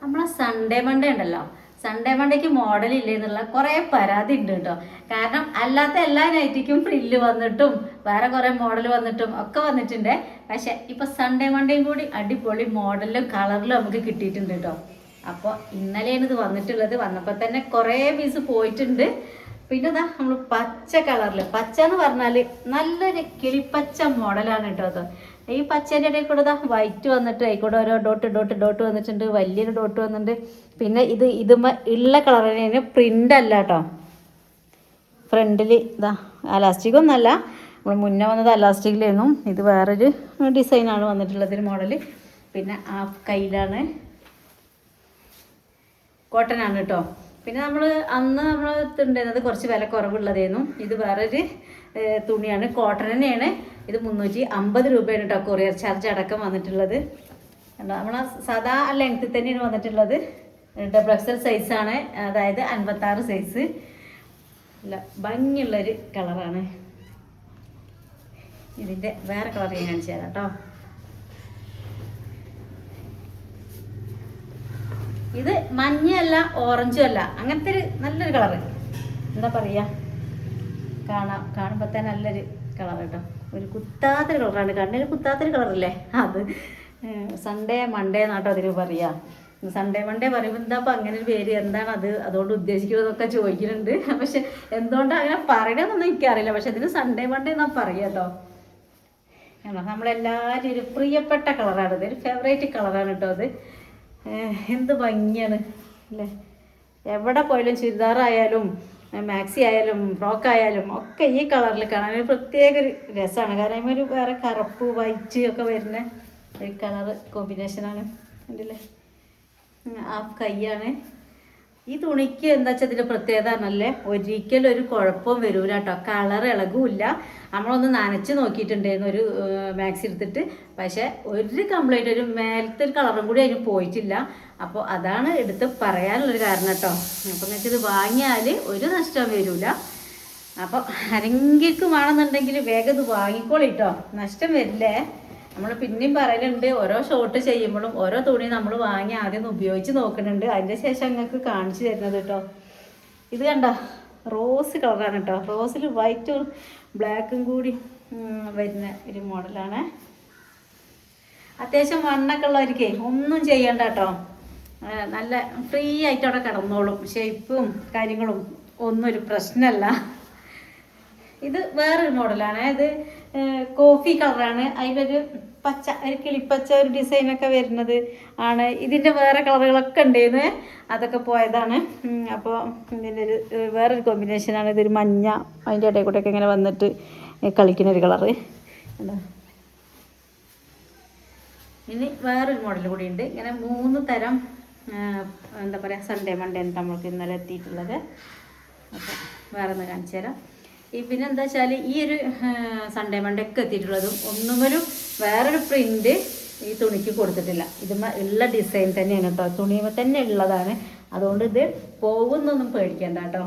നമ്മളെ Sunday Monday ഉണ്ടല്ലോ, Sunday മൺഡേക്ക് മോഡലില്ലേ എന്നുള്ള കുറേ പരാതി ഉണ്ട് കേട്ടോ. കാരണം അല്ലാത്ത എല്ലാ നൈറ്റിക്കും ഫ്രില്ല് വന്നിട്ടും വേറെ കുറേ മോഡൽ വന്നിട്ടും ഒക്കെ വന്നിട്ടുണ്ട്. പക്ഷെ ഇപ്പൊ സൺഡേ മൺഡേയും കൂടി അടിപൊളി മോഡലിലും കളറിലും നമുക്ക് കിട്ടിയിട്ടുണ്ട് കേട്ടോ. അപ്പോൾ ഇന്നലെയാണ് ഇത് വന്നിട്ടുള്ളത്. വന്നപ്പോൾ തന്നെ കുറേ പീസ് പോയിട്ടുണ്ട്. പിന്നെ ഇതാ നമ്മൾ പച്ച കളറിൽ, പച്ച എന്ന് പറഞ്ഞാൽ നല്ലൊരു കിളിപ്പച്ച മോഡലാണ് കേട്ടോ. അത് ഈ പച്ചേൻ്റെ ഇടയിൽ കൂടെ ഇതാ വൈറ്റ് വന്നിട്ട് ആയിക്കൂടെ ഓരോ ഡോട്ട് വന്നിട്ടുണ്ട്, വലിയൊരു ഡോട്ട് വന്നിട്ടുണ്ട്. പിന്നെ ഇതുമ്മ ഉള്ള കളർ തന്നെയാണ്, പ്രിൻ്റ് അല്ല കേട്ടോ. ഫ്രണ്ടിൽ ഇതാ അലാസ്റ്റിക്കൊന്നല്ല, നമ്മൾ മുന്നേ വന്നത് അലാസ്റ്റിക്കിലായിരുന്നു. ഇത് വേറൊരു ഡിസൈനാണ് വന്നിട്ടുള്ളത്, ഒരു മോഡൽ. പിന്നെ ആ കയ്യിലാണ് കോട്ടനാണ് കേട്ടോ. പിന്നെ അന്ന് നമ്മൾ ഉണ്ടായിരുന്നത് കുറച്ച് വില കുറവുള്ളതായിരുന്നു. ഇത് വേറൊരു തുണിയാണ്, കോട്ടൺ തന്നെയാണ്. ഇത് 350 രൂപയാണ് കേട്ടോ, കൊറിയർ ചാർജ് അടക്കം വന്നിട്ടുള്ളത്. നമ്മൾ സാധാ ലെങ്ത്തിൽ തന്നെയാണ് വന്നിട്ടുള്ളത്. ഡബിൾ എക്സൽ സൈസാണ്, അതായത് 56 സൈസ്. അല്ല ഭംഗിയുള്ളൊരു കളറാണ്. ഇതിൻ്റെ വേറെ കളർ ഞാൻ കാണിച്ചു തരാം കേട്ടോ. ഇത് മഞ്ഞയല്ല ഓറഞ്ചും അല്ല, അങ്ങനത്തെ ഒരു നല്ലൊരു കളറ്. എന്താ പറയുക, കാണുമ്പോൾ തന്നെ നല്ലൊരു കളർ കേട്ടോ. ഒരു കുത്താത്തൊരു കളറാണ്, കണ്ണിൽ കുത്താത്തൊരു കളറല്ലേ അത്. സൺഡേ മൺഡേ എന്നാട്ടോ അതിന് പറയുക. സൺഡേ മൺഡേ പറയുമ്പോൾ എന്താ അപ്പം അങ്ങനെ ഒരു പേര്, എന്താണ് അത് അതുകൊണ്ട് ഉദ്ദേശിക്കുന്നതൊക്കെ ചോദിക്കുന്നുണ്ട്. പക്ഷെ എന്തുകൊണ്ടാണ് അങ്ങനെ പറയണമെന്നൊന്നും എനിക്കറിയില്ല. പക്ഷെ അതിന് സൺഡേ മൺഡേ എന്നാ പറയുക കേട്ടോ. നമ്മളെല്ലാവരും ഒരു പ്രിയപ്പെട്ട കളറാണ് ഇത്, ഒരു ഫേവറേറ്റ് കളറാണ് കേട്ടോ അത്. എന്ത് ഭംഗിയാണ് അല്ലേ. എവിടെ പോയാലും ചുരിദാറായാലും മാക്സി ആയാലും ഫ്രോക്കായാലും ഒക്കെ ഈ കളറിൽ കാണാൻ ഒരു പ്രത്യേക ഒരു രസമാണ്. കാരണം ഒരു വേറെ കറുപ്പ് വൈറ്റ് ഒക്കെ വരുന്ന ഒരു കളറ് കോമ്പിനേഷനാണ്. ഉണ്ടല്ലേ, ആ കൈയാണ്. ഈ തുണിക്ക് എന്താ വെച്ചാൽ ഇതിൻ്റെ പ്രത്യേകത ആണല്ലേ, ഒരിക്കലും ഒരു കുഴപ്പവും വരൂല കേട്ടോ. കളർ ഇളകുമില്ല. നമ്മളൊന്ന് നനച്ച് നോക്കിയിട്ടുണ്ടായിരുന്നു ഒരു മാക്സി എടുത്തിട്ട്, പക്ഷേ ഒരു കംപ്ലൈൻറ്റ്, ഒരു മേലത്തെ ഒരു കളറും കൂടി അതിന് പോയിട്ടില്ല. അപ്പോൾ അതാണ് എടുത്ത് പറയാനുള്ളൊരു കാരണം കേട്ടോ. അപ്പോൾ എന്ന് വെച്ചാൽ ഇത് വാങ്ങിയാൽ ഒരു നഷ്ടം വരില്ല. അപ്പോൾ ആരെങ്കിലും വേണമെന്നുണ്ടെങ്കിൽ വേഗം ഇത് വാങ്ങിക്കോളിട്ടോ, നഷ്ടം വരില്ലേ. നമ്മൾ പിന്നെയും പറയലുണ്ട്, ഓരോ ഷോട്ട് ചെയ്യുമ്പോഴും ഓരോ തുണി നമ്മൾ വാങ്ങി ആദ്യം ഉപയോഗിച്ച് നോക്കുന്നുണ്ട്, അതിൻ്റെ ശേഷം നിങ്ങൾക്ക് കാണിച്ചു തരുന്നത് കേട്ടോ. ഇത് കണ്ട റോസ് കളറാണ് കേട്ടോ. റോസിൽ വൈറ്റും ബ്ലാക്കും കൂടി വരുന്ന ഒരു മോഡലാണ്. അത്യാവശ്യം വണ്ണൊക്കെ ഉള്ളവർക്കേ ഒന്നും ചെയ്യണ്ട കേട്ടോ, നല്ല ഫ്രീ ആയിട്ട് അവിടെ കിടന്നോളും. ഷേപ്പും കാര്യങ്ങളും ഒന്നും ഒരു പ്രശ്നമല്ല. ഇത് വേറൊരു മോഡലാണ്. ഇത് കോഫി കളറാണ്, അതിലൊരു പച്ച, ഒരു കിളിപ്പച്ച ഒരു ഡിസൈനൊക്കെ വരുന്നത് ആണ്. ഇതിൻ്റെ വേറെ കളറുകളൊക്കെ ഉണ്ടായിരുന്നു, അതൊക്കെ പോയതാണ്. അപ്പോൾ ഇതിൻ്റെ ഒരു വേറൊരു കോമ്പിനേഷനാണ്. ഇതൊരു മഞ്ഞ, അതിൻ്റെ ഇടയിൽ കൂടെയൊക്കെ ഇങ്ങനെ വന്നിട്ട് കളിക്കുന്നൊരു കളറ്. ഇനി വേറൊരു മോഡൽ കൂടി ഉണ്ട്. ഇങ്ങനെ 3 തരം എന്താ പറയുക, സൺഡേ മൺഡേ നമ്മൾക്ക് ഇന്നലെ എത്തിയിട്ടുള്ളത്. അപ്പോൾ വേറെ ഒന്ന് കാണിച്ചു തരാം. പിന്നെ എന്താ വെച്ചാൽ ഈ ഒരു സൺഡേ മൺഡേ ഒക്കെ എത്തിയിട്ടുള്ളതും ഒന്നുമൊരു വേറൊരു പ്രിൻ്റ് ഈ തുണിക്ക് കൊടുത്തിട്ടില്ല. ഇതുമ്മ ഉള്ള ഡിസൈൻ തന്നെയാണ് കേട്ടോ, തുണിയുമ്പോൾ തന്നെ ഉള്ളതാണ്. അതുകൊണ്ട് ഇത് പോകുന്നൊന്നും പേടിക്കേണ്ട കേട്ടോ.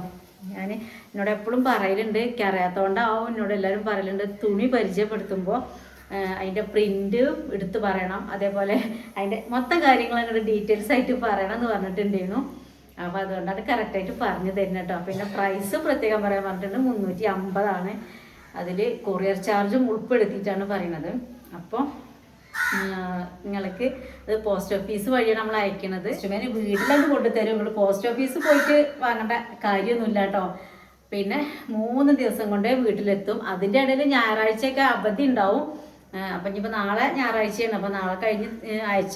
എന്നോട് എപ്പോഴും പറയലുണ്ട്, എനിക്ക് അറിയാത്തതുകൊണ്ടാവും എന്നോട് എല്ലാവരും പറയലുണ്ട്, തുണി പരിചയപ്പെടുത്തുമ്പോൾ അതിൻ്റെ പ്രിൻ്റ് എടുത്ത് പറയണം, അതേപോലെ അതിൻ്റെ മൊത്തം കാര്യങ്ങൾ അങ്ങോട്ട് ഡീറ്റെയിൽസ് ആയിട്ട് പറയണം എന്ന് പറഞ്ഞിട്ടുണ്ടായിരുന്നു. അപ്പോൾ അതുകൊണ്ടാണ് കറക്റ്റായിട്ട് പറഞ്ഞു തരുന്നത് കേട്ടോ. പിന്നെ പ്രൈസ് പ്രത്യേകം പറയാൻ പറഞ്ഞിട്ടുണ്ട്, 350 അതിൽ കൊറിയർ ചാർജും ഉൾപ്പെടുത്തിയിട്ടാണ് പറയുന്നത്. അപ്പോൾ നിങ്ങൾക്ക് ഇത് പോസ്റ്റ് ഓഫീസ് വഴിയാണ് നമ്മൾ അയക്കണത്. ഇഷ്ടമേനെ വീട്ടിലത് കൊണ്ടുതരും. നിങ്ങൾ പോസ്റ്റ് ഓഫീസ് പോയിട്ട് വാങ്ങേണ്ട കാര്യമൊന്നുമില്ല കേട്ടോ. പിന്നെ 3 ദിവസം കൊണ്ടേ വീട്ടിലെത്തും. അതിൻ്റെ ഇടയിൽ ഞായറാഴ്ചയൊക്കെ അവധി ഉണ്ടാവും. അപ്പം ഇനിയിപ്പോൾ നാളെ ഞായറാഴ്ചയാണ്. അപ്പോൾ നാളെ കഴിഞ്ഞ്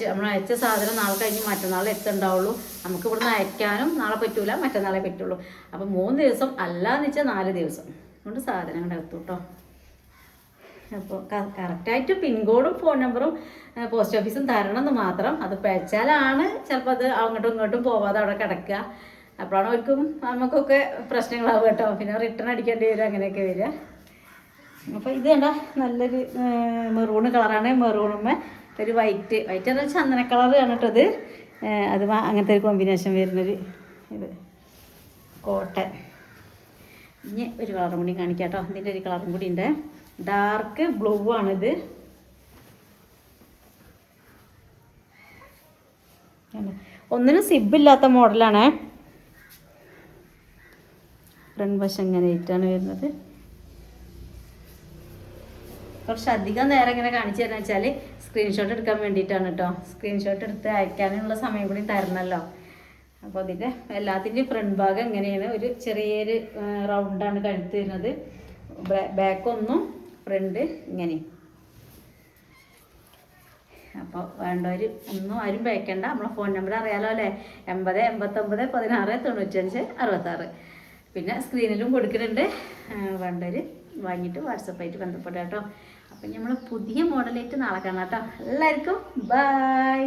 നമ്മൾ അയച്ച സാധനം നാളെ കഴിഞ്ഞ് മറ്റന്നാൾ എത്തുണ്ടാവുള്ളൂ. നമുക്ക് ഇവിടുന്ന് അയക്കാനും നാളെ പറ്റൂല, മറ്റന്നാളെ പറ്റുള്ളൂ. അപ്പോൾ 3 ദിവസം അല്ലാന്ന് വെച്ചാൽ 4 ദിവസം കൊണ്ട് സാധനങ്ങൾ എത്തും കേട്ടോ. അപ്പോൾ കറക്റ്റായിട്ട് പിൻകോഡും ഫോൺ നമ്പറും പോസ്റ്റ് ഓഫീസും തരണമെന്ന് മാത്രം. അത് പഴച്ചാലാണ് ചിലപ്പോൾ അത് അങ്ങോട്ടും ഇങ്ങോട്ടും പോവാതെ അവിടെ കിടക്കുക. അപ്പോഴാണ് അവർക്കും നമുക്കൊക്കെ പ്രശ്നങ്ങളാവും കേട്ടോ. പിന്നെ റിട്ടേൺ അടിക്കേണ്ടി വരും, അങ്ങനെയൊക്കെ വരിക. അപ്പോൾ ഇത് കണ്ട നല്ലൊരു മെറൂണ് കളറാണ്. മെറൂണുമ്മേ ഒരു വൈറ്റ് പറഞ്ഞാൽ ചന്ദന കളറാണ് കേട്ടത്. അത് അങ്ങനത്തെ ഒരു കോമ്പിനേഷൻ വരുന്നൊരു ഇത് കോട്ടൺ. ഇനി ഒരു കളറും കൂടി കാണിക്കാം കേട്ടോ. ഇതിൻ്റെ ഒരു കളറും കൂടി ഉണ്ട്, ഡാർക്ക് ബ്ലൂ ആണിത്. ഒന്നിനും സിബില്ലാത്ത മോഡലാണേ. ഫ്രണ്ട് വശം ഇങ്ങനെ ആയിട്ടാണ് വരുന്നത്. കുറച്ചധികം നേരം ഇങ്ങനെ കാണിച്ചു തരാന്ന് വെച്ചാൽ സ്ക്രീൻഷോട്ട് എടുക്കാൻ വേണ്ടിയിട്ടാണ് കേട്ടോ. സ്ക്രീൻഷോട്ട് എടുത്ത് അയക്കാനുള്ള സമയം കൂടി തരണമല്ലോ. അപ്പോൾ അതിൻ്റെ എല്ലാത്തിൻ്റെയും ഫ്രണ്ട് ഭാഗം ഇങ്ങനെയാണ്. ഒരു ചെറിയൊരു റൗണ്ടാണ് കഴുത്ത് വരുന്നത്. ബാക്കൊന്നും ഫ്രണ്ട് ഇങ്ങനെ. അപ്പോൾ വേണ്ടവർ ഒന്നും ആരും പേക്കേണ്ട. നമ്മളെ ഫോൺ നമ്പർ അറിയാലോ അല്ലേ, 80 89 16 95 66. പിന്നെ സ്ക്രീനിലും കൊടുക്കുന്നുണ്ട്. വേണ്ടവർ വാങ്ങിയിട്ട് വാട്സപ്പായിട്ട് ബന്ധപ്പെടാം കേട്ടോ. അപ്പം നമ്മൾ പുതിയ മോഡലായിട്ട് നാളെ കാണാം കേട്ടോ. എല്ലാവർക്കും ബൈ.